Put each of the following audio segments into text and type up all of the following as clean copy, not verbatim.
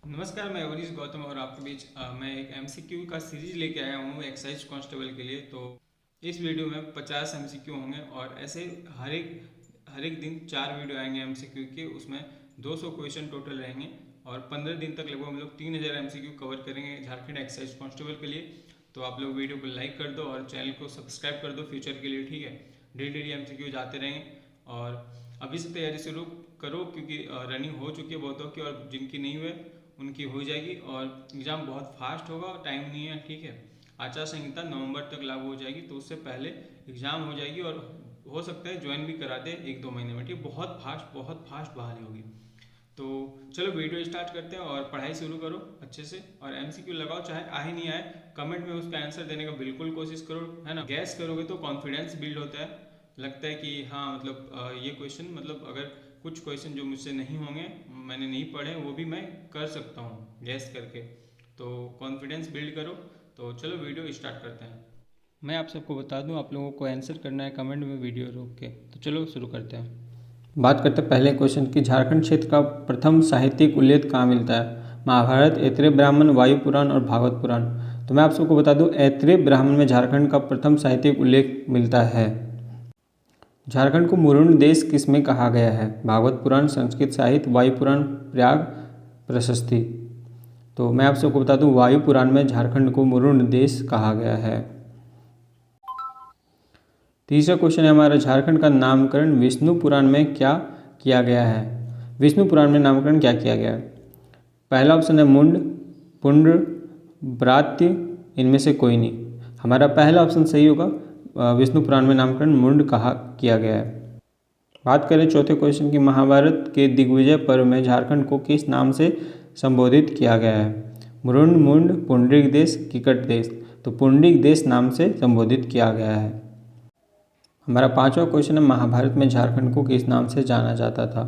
नमस्कार, मैं वरीश गौतम और आपके बीच मैं एक एमसीक्यू का सीरीज लेके आया हूँ एक्साइज कांस्टेबल के लिए। तो इस वीडियो में 50 एमसीक्यू होंगे और ऐसे हर एक दिन 4 वीडियो आएंगे एमसीक्यू के। उसमें 200 क्वेश्चन टोटल रहेंगे और 15 दिन तक लगभग हम लोग 3000 एमसीक्यू कवर करेंगे झारखंड एक्साइज कांस्टेबल के लिए। तो आप लोग वीडियो को लाइक कर दो और चैनल को सब्सक्राइब कर दो फ्यूचर के लिए, ठीक है। डेली एमसीक्यू जाते रहेंगे और अभी से तैयारी शुरू करो क्योंकि रनिंग हो चुकी है बहुतों की और जिनकी नहीं हुए उनकी हो जाएगी। और एग्ज़ाम बहुत फास्ट होगा, टाइम नहीं है, ठीक है। आचार संहिता नवंबर तक लागू हो जाएगी तो उससे पहले एग्ज़ाम हो जाएगी और हो सकता है ज्वाइन भी करा दे 1-2 महीने में, ठीक। बहुत फास्ट बहाली होगी। तो चलो वीडियो स्टार्ट करते हैं और पढ़ाई शुरू करो अच्छे से और एमसीक्यू लगाओ, चाहे आए नहीं आए कमेंट में उसका आंसर देने का बिल्कुल कोशिश करो, है ना। गैस करोगे तो कॉन्फिडेंस बिल्ड होता है, लगता है कि हाँ मतलब ये क्वेश्चन मतलब अगर कुछ क्वेश्चन जो मुझसे नहीं होंगे, मैंने नहीं पढ़े, वो भी मैं कर सकता हूँ गैस करके। तो कॉन्फिडेंस बिल्ड करो। तो चलो वीडियो स्टार्ट करते हैं। मैं आप सबको बता दूं, आप लोगों को आंसर करना है कमेंट में वीडियो रोक के। तो चलो शुरू करते हैं। बात करते हैं पहले क्वेश्चन की, झारखंड क्षेत्र का प्रथम साहित्यिक उल्लेख कहाँ मिलता है? महाभारत, ऐतरेय ब्राह्मण, वायु पुराण और भागवत पुराण। तो मैं आप सबको बता दूं, ऐतरेय ब्राह्मण में झारखंड का प्रथम साहित्यिक उल्लेख मिलता है। झारखंड को मुरुंड देश किसमें कहा गया है? भागवत पुराण, संस्कृत साहित्य, वायु पुराण, प्रयाग प्रशस्ति। तो मैं आप सबको बता दूं, वायु पुराण में झारखंड को मुरुंड देश कहा गया है। तीसरा क्वेश्चन है हमारा, झारखंड का नामकरण विष्णु पुराण में क्या किया गया है? विष्णु पुराण में नामकरण क्या किया गया है? पहला ऑप्शन है मुंड, पुंड्र, ब्रात्य, इनमें से कोई नहीं। हमारा पहला ऑप्शन सही होगा, विष्णु पुराण में नामकरण मुंड कहा किया गया है। बात करें चौथे क्वेश्चन की, महाभारत के दिग्विजय पर्व में झारखंड को किस नाम से संबोधित किया गया है? मुरुंड, मुंड, पुंडरिक देश, किकट देश। तो पुंडरिक देश नाम से संबोधित किया गया है। हमारा पांचवा क्वेश्चन है, महाभारत में झारखंड को किस नाम से जाना जाता था?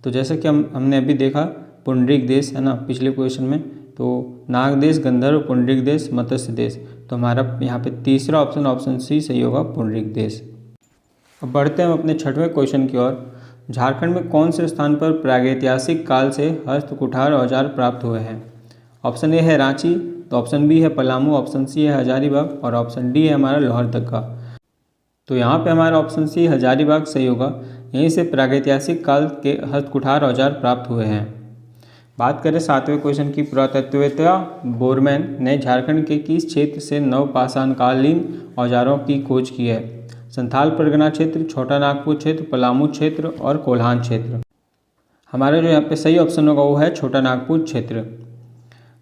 तो जैसे कि हमने अभी देखा पुंडरिक देश, है ना, पिछले क्वेश्चन में। तो नाग देश, गंधर्व, पुंडरिक देश, मत्स्य देश। तो हमारा यहाँ पे तीसरा ऑप्शन सी सही होगा, पुंडरिक देश। अब बढ़ते हैं हम अपने छठवें क्वेश्चन की ओर। झारखंड में कौन से स्थान पर प्रागैतिहासिक काल से हस्त कुठार औजार प्राप्त हुए हैं? ऑप्शन ए है रांची, तो ऑप्शन बी है पलामू, ऑप्शन सी है हजारीबाग और ऑप्शन डी है हमारा लोहरदगा। तो यहाँ पे हमारा ऑप्शन सी हजारीबाग सही होगा। यहीं से प्रागैतिहासिक काल के हस्त कुठार औजार प्राप्त हुए हैं। बात करें सातवें क्वेश्चन की, पुरातत्ववेत्ता बोरमैन ने झारखंड के किस क्षेत्र से नवपाषाणकालीन औजारों की खोज की है? संथाल परगना क्षेत्र, छोटा नागपुर क्षेत्र, पलामू क्षेत्र और कोल्हान क्षेत्र। हमारा जो यहाँ पे सही ऑप्शन होगा वो है छोटा नागपुर क्षेत्र।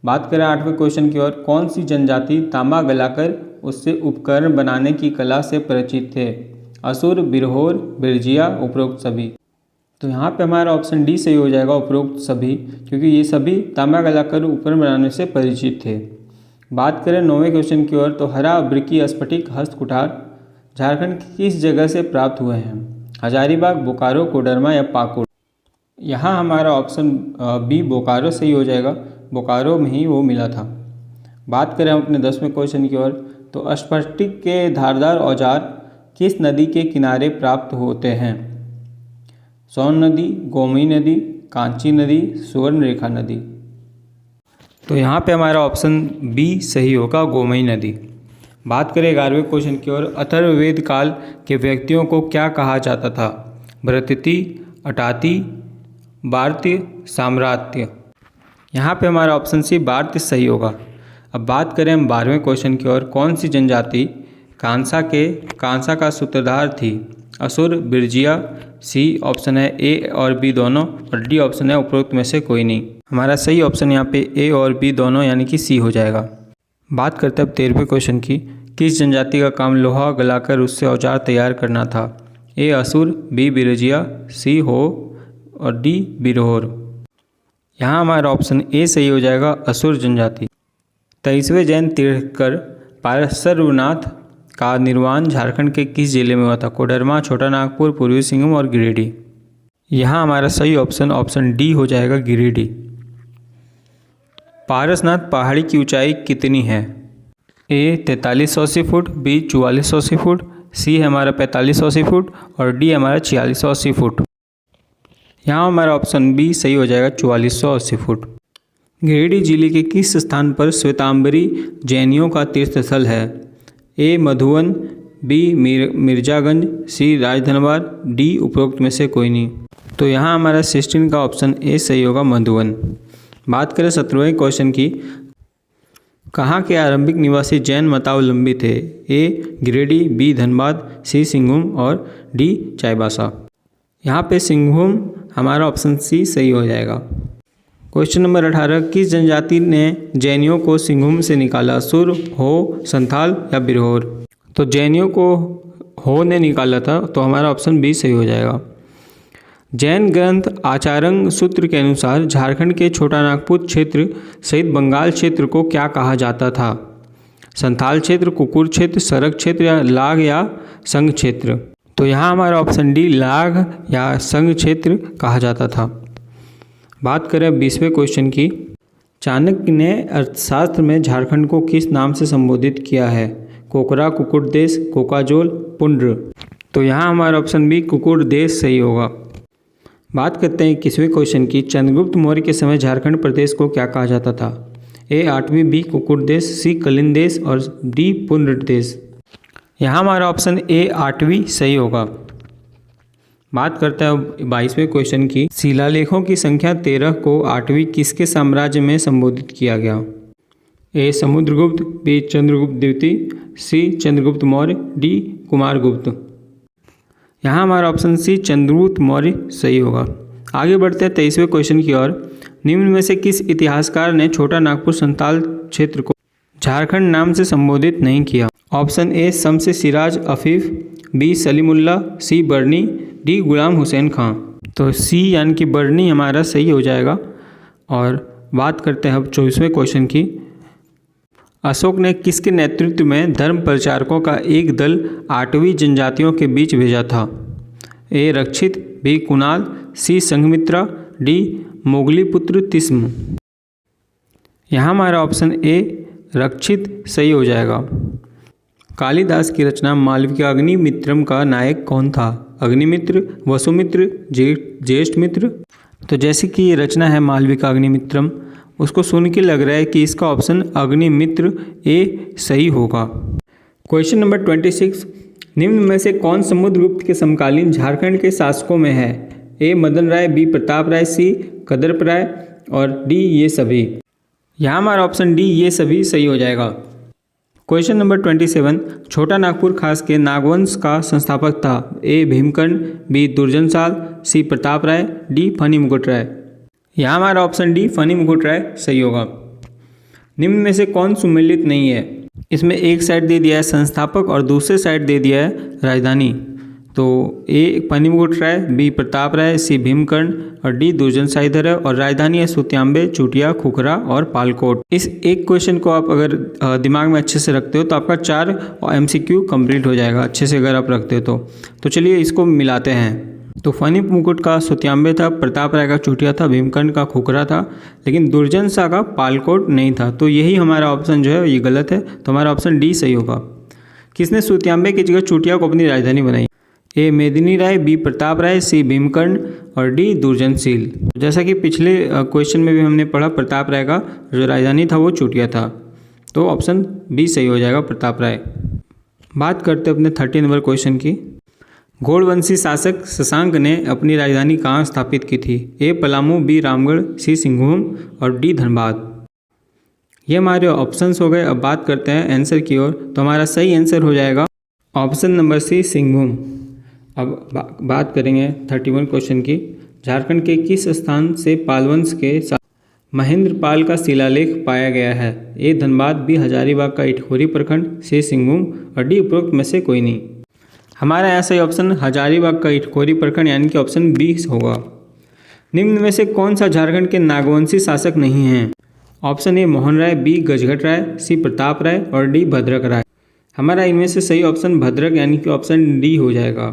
बात करें आठवें क्वेश्चन की ओर, कौन सी जनजाति तांबा गलाकर उससे उपकरण बनाने की कला से परिचित थे? असुर, बिरहोर, बिरजिया, उपरोक्त सभी। तो यहाँ पे हमारा ऑप्शन डी सही हो जाएगा, उपरोक्त सभी, क्योंकि ये सभी तांबा गलाकर उपकरण बनाने से परिचित थे। बात करें नौवें क्वेश्चन की ओर, तो हरा अफ्रीकी स्फटिक हस्त कुठार झारखंड की किस जगह से प्राप्त हुए हैं? हजारीबाग, बोकारो, कोडरमा या पाकुड़। यहाँ हमारा ऑप्शन बी बोकारो सही हो जाएगा, बोकारो में ही वो मिला था। बात करें हम अपने 10वें क्वेश्चन की ओर, तो स्फटिक के धारदार औजार किस नदी के किनारे प्राप्त होते हैं? सोन नदी, गोमती नदी, कांची नदी, सुवर्णरेखा नदी। तो यहाँ पे हमारा ऑप्शन बी सही होगा, गोमती नदी। बात करें 11वें क्वेश्चन की ओर, अथर्ववेद काल के व्यक्तियों को क्या कहा जाता था? भृत्यति, अटाती, बार्त्य, साम्रात्य। यहाँ पे हमारा ऑप्शन सी बार्त्य सही होगा। अब बात करें हम 12वें क्वेश्चन की ओर, कौन सी जनजाति कांसा का सूत्रधार थी? असुर, बिरजिया, सी ऑप्शन है ए और बी दोनों और डी ऑप्शन है उपरोक्त में से कोई नहीं। हमारा सही ऑप्शन यहाँ पे ए और बी दोनों यानी कि सी हो जाएगा। बात करते हैं अब 13वें क्वेश्चन की, किस जनजाति का काम लोहा गलाकर उससे औजार तैयार करना था? ए असुर, बी बिरजिया, सी हो और डी बिरहोर। यहाँ हमारा ऑप्शन ए सही हो जाएगा, असुर जनजाति। 23वें जैन तीर्थंकर पार्श्वनाथ का निर्माण झारखंड के किस जिले में हुआ था? कोडरमा, छोटा नागपुर, पूर्वी सिंहभूम और गिरिडीह। यहाँ हमारा सही ऑप्शन डी हो जाएगा, गिरिडीह। पारसनाथ पहाड़ी की ऊंचाई कितनी है? ए 4380 फुट, बी 4480 फुट, सी है हमारा 4580 फुट और डी हमारा 4680 फुट। यहाँ हमारा ऑप्शन बी सही हो जाएगा, 4480 फुट। गिरिडीह जिले के किस स्थान पर श्वेतांबरी जैनियों का तीर्थ स्थल है? ए मधुवन, बी मिर्जागंज, सी राजधनवार, डी उपरोक्त में से कोई नहीं। तो यहाँ हमारा 16 का ऑप्शन ए सही होगा, मधुवन। बात करें 17वें क्वेश्चन की, कहाँ के आरंभिक निवासी जैन मतावलंबी थे? ए गिरिडीह, बी धनबाद, सी सिंहभूम और डी चाईबासा। यहाँ पे सिंहभूम हमारा ऑप्शन सी सही हो जाएगा। क्वेश्चन नंबर 18, किस जनजाति ने जैनियों को सिंहभूम से निकाला? सुर, हो, संथाल या बिरहोर? तो जैनियों को हो ने निकाला था, तो हमारा ऑप्शन बी सही हो जाएगा। जैन ग्रंथ आचार्य सूत्र के अनुसार झारखंड के छोटा नागपुर क्षेत्र सहित बंगाल क्षेत्र को क्या कहा जाता था? संथाल क्षेत्र, कुकुर क्षेत्र, सरक क्षेत्र या लाग या संघ क्षेत्र? तो यहाँ हमारा ऑप्शन डी लाग या संघ क्षेत्र कहा जाता था। बात करें 20वें क्वेश्चन की, चाणक्य ने अर्थशास्त्र में झारखंड को किस नाम से संबोधित किया है? कोकरा, कुकुर देश, कोकाजोल, पुंड्र? तो यहाँ हमारा ऑप्शन बी कुकुर देश सही होगा। बात करते हैं 21वें क्वेश्चन की, चंद्रगुप्त मौर्य के समय झारखंड प्रदेश को क्या कहा जाता था? ए आठवीं, बी कुकुर देश, सी कलिंग देश और डी पुंड्र देश? यहाँ हमारा ऑप्शन ए आठवीं सही होगा। बात करते हैं 22वें क्वेश्चन की, शिलालेखों की संख्या 13 को आठवीं किसके साम्राज्य में संबोधित किया गया? ए समुद्रगुप्त, बी चंद्रगुप्त द्वितीय, सी चंद्रगुप्त मौर्य, डी कुमारगुप्त? यहाँ हमारा ऑप्शन सी चंद्रगुप्त मौर्य सही होगा। आगे बढ़ते हैं 23वें क्वेश्चन की ओर, निम्न में से किस इतिहासकार ने छोटा नागपुर संथाल क्षेत्र को झारखंड नाम से संबोधित नहीं किया? Option A Shams Siraj Afif, B Salimullah, C Barni, D Ghulam Hussain Khan? तो सी यानी कि बर्नी हमारा सही हो जाएगा। और बात करते हैं अब 24वें क्वेश्चन की, अशोक ने किसके नेतृत्व में धर्म प्रचारकों का एक दल 8वीं जनजातियों के बीच भेजा था? ए रक्षित, बी कुणाल, सी संघमित्रा, डी मोगलीपुत्र तिस्म? यहाँ हमारा ऑप्शन ए रक्षित सही हो जाएगा। कालिदास की रचना मालविकाग्निमित्रम का नायक कौन था? अग्निमित्र, वसुमित्र, ज्येष्ठमित्र? तो जैसे कि ये रचना है मालविकाग्निमित्रम, उसको सुन के लग रहा है कि इसका ऑप्शन अग्निमित्र ए सही होगा। क्वेश्चन नंबर 26, निम्न में से कौन समुद्रगुप्त के समकालीन झारखंड के शासकों में है? ए मदन राय, बी प्रताप राय, सी कदरप राय और डी ये सभी? यहाँ हमारा ऑप्शन डी ये सभी सही हो जाएगा। क्वेश्चन नंबर 27, छोटा नागपुर खास के नागवंश का संस्थापक था? ए भीमकर्ण, बी दुर्जनशाल, सी प्रताप राय, डी फनी मुकुट राय? यहाँ हमारा ऑप्शन डी फनी मुकुट राय सही होगा। निम्न में से कौन सुमेलित नहीं है? इसमें एक साइड दे दिया है संस्थापक और दूसरे साइड दे दिया है राजधानी। तो ए फनी मुकुट राय, बी प्रताप राय, सी भीमकर्ण और डी दुर्जनशाहीधर है और राजधानी है सुत्यांबे, चुटिया, खुखरा और पालकोट। इस एक क्वेश्चन को आप अगर दिमाग में अच्छे से रखते हो तो आपका 4 MCQ कंप्लीट हो जाएगा अच्छे से अगर आप रखते हो तो चलिए इसको मिलाते हैं। तो फनी मुकुट का सुत्यांबे था, प्रताप राय का चुटिया था, भीमकर्ण का खुखरा था, लेकिन दुर्जन शाह का पालकोट नहीं था। तो यही हमारा ऑप्शन जो है ये गलत है, तो हमारा ऑप्शन डी सही होगा। किसने सुत्यांबे की जगह चुटिया को अपनी राजधानी बनाई? ए मेदिनी राय, बी प्रताप राय, सी भीमकर्ण और डी दुर्जनशील? जैसा कि पिछले क्वेश्चन में भी हमने पढ़ा, प्रताप राय का जो राजधानी था वो चुटिया था, तो ऑप्शन बी सही हो जाएगा, प्रताप राय। बात करते हैं अपने 30 नंबर क्वेश्चन की। घोड़वंशी शासक शशांक ने अपनी राजधानी कहाँ स्थापित की थी? ए पलामू, बी रामगढ़, सी सिंहभूम और डी धनबाद? ये हमारे ऑप्शंस हो गए। अब बात करते हैं आंसर की ओर, तो हमारा सही आंसर हो जाएगा ऑप्शन नंबर सी सिंहभूम। अब बात करेंगे 31 क्वेश्चन की। झारखंड के किस स्थान से पालवंश के महेंद्र पाल का शिलालेख पाया गया है? ए धनबाद, बी हजारीबाग का इटखोरी प्रखंड, सी सिंहभूम और डी उपरोक्त में से कोई नहीं? हमारा यहाँ सही ऑप्शन हजारीबाग का इटखोरी प्रखंड यानी कि ऑप्शन बी होगा। निम्न में से कौन सा झारखंड के नागवंशी शासक नहीं हैं? Option A Mohan Rai, B Gajghat Rai, C Pratap Rai और डी भद्रक राय? हमारा इनमें से सही ऑप्शन भद्रक यानी कि ऑप्शन डी हो जाएगा।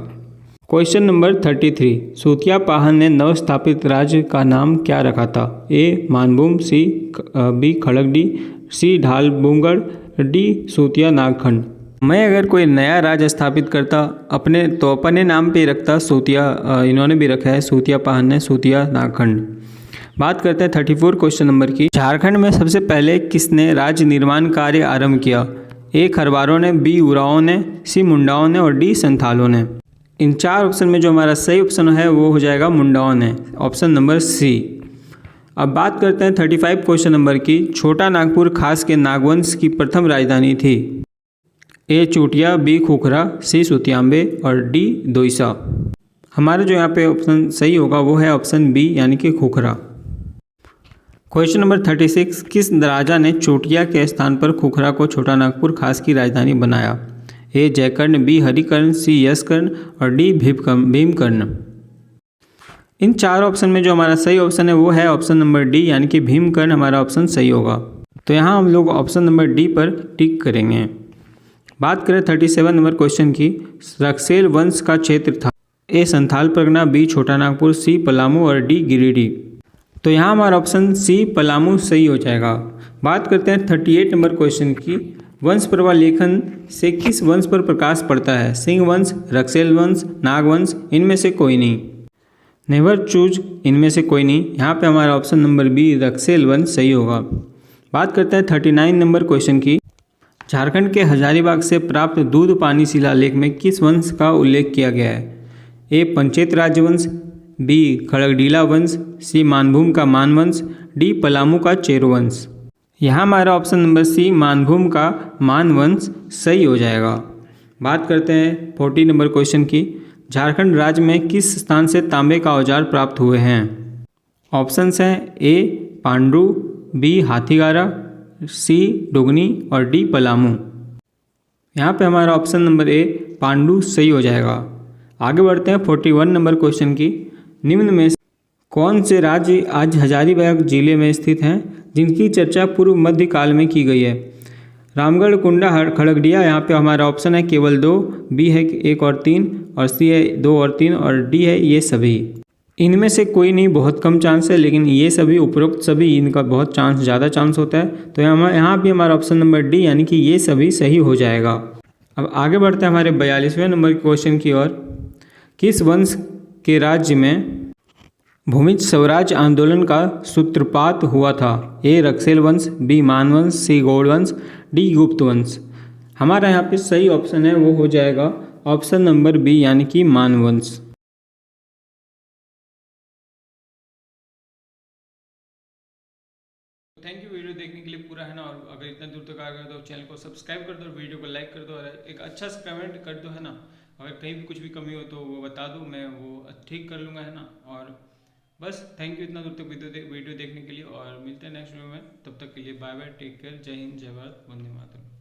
क्वेश्चन नंबर 33, सूतिया पाहन ने नव स्थापित राज्य का नाम क्या रखा था? ए मानभूम, सी बी खड़गडी, सी ढालबुंगड़, डी सूतिया नागखंड? मैं अगर कोई नया राज्य स्थापित करता अपने नाम पे ही रखता सूतिया, इन्होंने भी रखा है सूतिया पाहन ने सूतिया नागखंड। बात करते हैं 34 क्वेश्चन नंबर की। झारखंड में सबसे पहले किसने राज्य निर्माण कार्य आरंभ किया? ए खरवारों ने, बी उरांव ने, सी मुंडाओं ने और डी संथालों ने। इन चार ऑप्शन में जो हमारा सही ऑप्शन है वो हो जाएगा मुंडाओं ने, ऑप्शन नंबर सी। अब बात करते हैं 35 क्वेश्चन नंबर की। छोटा नागपुर खास के नागवंश की प्रथम राजधानी थी? ए चोटिया, बी खुखरा, सी सुतियांबे और डी दोईसा। हमारा जो यहाँ पे ऑप्शन सही होगा वो है ऑप्शन बी यानी कि खुखरा। क्वेश्चन नंबर 36, किस राजा ने चोटिया के स्थान पर खुखरा को छोटा नागपुर खास की राजधानी बनाया? ए जयकर्ण, बी हरिकर्ण, सी यशकर्ण और डी भीमकर्ण। इन चार ऑप्शन में जो हमारा सही ऑप्शन है वो है ऑप्शन नंबर डी यानी कि भीमकर्ण हमारा ऑप्शन सही होगा। तो यहाँ हम लोग ऑप्शन नंबर डी पर टिक करेंगे। बात करें 37 नंबर क्वेश्चन की। रक्सेल वंश का क्षेत्र था? ए संथाल परगना, बी छोटा नागपुर, सी पलामू और डी गिरिडीह। तो यहाँ हमारा ऑप्शन सी पलामू सही हो जाएगा। बात करते हैं 38 नंबर क्वेश्चन की। वंश प्रवाह लेखन से किस वंश पर प्रकाश पड़ता है? सिंह वंश, रक्सेल वंश, नागवंश, इनमें से कोई नहीं। नेवर चूज इनमें से कोई नहीं। यहाँ पे हमारा ऑप्शन नंबर बी रक्सेल वंश सही होगा। बात करते हैं 39 नंबर क्वेश्चन की। झारखंड के हजारीबाग से प्राप्त दूध पानी शिलालेख में किस वंश का उल्लेख किया गया है? ए पंचेत राजवंश, बी खड़गडीला वंश, सी मानभूम का मानवंश, डी पलामू का चेरोवंश। यहाँ हमारा ऑप्शन नंबर सी मानभूम का मानवंश सही हो जाएगा। बात करते हैं 40 नंबर क्वेश्चन की। झारखंड राज्य में किस स्थान से तांबे का औजार प्राप्त हुए हैं? ऑप्शंस हैं ए पांडु, बी हाथीगारा, सी डुगनी और डी पलामू। यहाँ पे हमारा ऑप्शन नंबर ए पांडु सही हो जाएगा। आगे बढ़ते हैं 41 नंबर क्वेश्चन की। निम्न में कौन से राज्य आज हजारीबाग जिले में स्थित हैं जिनकी चर्चा पूर्व मध्य काल में की गई है? रामगढ़, कुंडा, खड़गडिया। यहाँ पे हमारा ऑप्शन है केवल 2, बी है 1 और 3 और सी है 2 और 3 और डी है ये सभी। इनमें से कोई नहीं, बहुत कम चांस है, लेकिन ये सभी उपरोक्त सभी इनका बहुत चांस ज़्यादा चांस होता है। तो यहाँ भी हमारा ऑप्शन नंबर डी यानी कि ये सभी सही हो जाएगा। अब आगे बढ़ते हैं हमारे 42वें नंबर क्वेश्चन की ओर। किस वंश के राज्य में भूमिज स्वराज आंदोलन का सूत्रपात हुआ था? ए रक्सेल वंश, बी मानवंश, सी गौड़ वंश, डी गुप्त वंश। हमारा यहाँ पे सही ऑप्शन है वो हो जाएगा ऑप्शन नंबर बी यानी कि मानवंश। थैंक यू वीडियो देखने के लिए पूरा है ना। और अगर इतना दूर तक आ गए तो चैनल को सब्सक्राइब कर दो, वीडियो को लाइक कर दो और एक अच्छा सा कमेंट कर दो है ना। अगर कहीं भी कुछ भी कमी हो तो वो बता दो, मैं वो ठीक कर लूँगा है ना। और बस थैंक यू इतना दूर तक वीडियो देखने के लिए और मिलते हैं नेक्स्ट वीडियो में। तब तक के लिए बाय बाय, टेक केयर, जय हिंद, जय भारत, वंदे मातरम।